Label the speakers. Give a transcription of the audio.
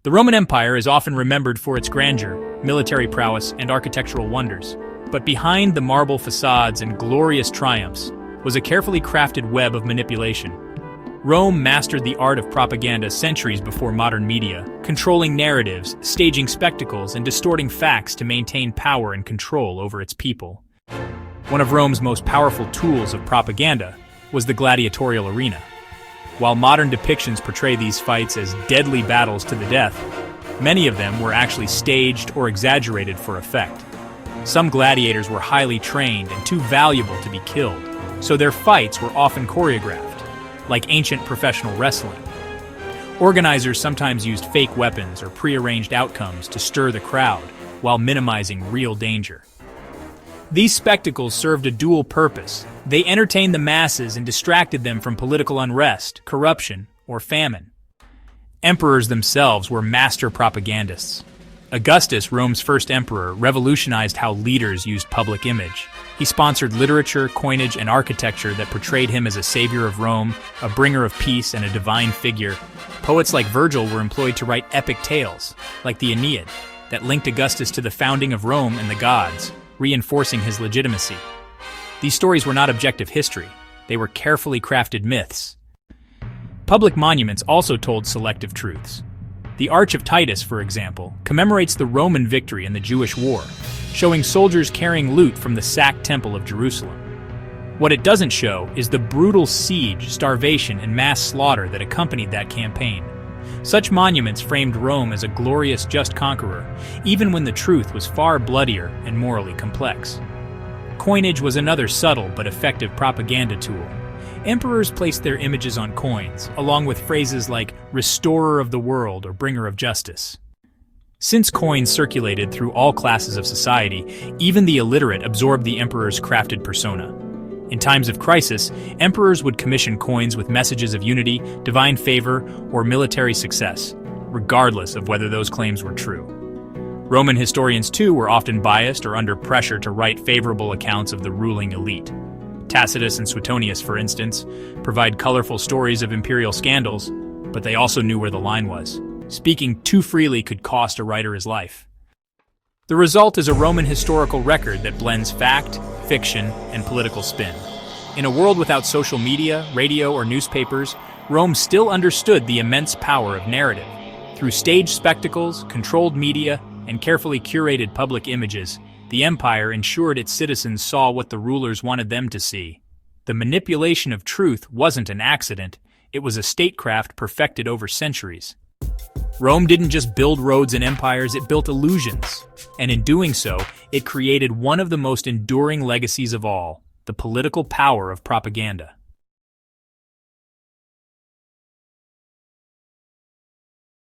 Speaker 1: The Roman Empire is often remembered for its grandeur, military prowess, and architectural wonders. But behind the marble facades and glorious triumphs was a carefully crafted web of manipulation. Rome mastered the art of propaganda centuries before modern media, controlling narratives, staging spectacles, and distorting facts to maintain power and control over its people. One of Rome's most powerful tools of propaganda was the gladiatorial arena. While modern depictions portray these fights as deadly battles to the death, many of them were actually staged or exaggerated for effect. Some gladiators were highly trained and too valuable to be killed, so their fights were often choreographed, like ancient professional wrestling. Organizers sometimes used fake weapons or prearranged outcomes to stir the crowd while minimizing real danger. These spectacles served a dual purpose. They entertained the masses and distracted them from political unrest, corruption, or famine. Emperors themselves were master propagandists. Augustus, Rome's first emperor, revolutionized how leaders used public image. He sponsored literature, coinage, and architecture that portrayed him as a savior of Rome, a bringer of peace, and a divine figure. Poets like Virgil were employed to write epic tales, like the Aeneid, that linked Augustus to the founding of Rome and the gods, reinforcing his legitimacy. These stories were not objective history. They were carefully crafted myths. Public monuments also told selective truths. The Arch of Titus, for example, commemorates the Roman victory in the Jewish War, showing soldiers carrying loot from the sacked Temple of Jerusalem. What it doesn't show is the brutal siege, starvation, and mass slaughter that accompanied that campaign. Such monuments framed Rome as a glorious, just conqueror, even when the truth was far bloodier and morally complex. Coinage was another subtle but effective propaganda tool. Emperors placed their images on coins, along with phrases like restorer of the world or bringer of justice. Since coins circulated through all classes of society, even the illiterate absorbed the emperor's crafted persona. In times of crisis, emperors would commission coins with messages of unity, divine favor, or military success, regardless of whether those claims were true. Roman historians, too, were often biased or under pressure to write favorable accounts of the ruling elite. Tacitus and Suetonius, for instance, provide colorful stories of imperial scandals, but they also knew where the line was. Speaking too freely could cost a writer his life. The result is a Roman historical record that blends fact, fiction, and political spin. In a world without social media, radio, or newspapers, Rome still understood the immense power of narrative. Through staged spectacles, controlled media, and carefully curated public images, the empire ensured its citizens saw what the rulers wanted them to see. The manipulation of truth wasn't an accident, it was a statecraft perfected over centuries. Rome didn't just build roads and empires, it built illusions. And in doing so, it created one of the most enduring legacies of all, the political power of propaganda.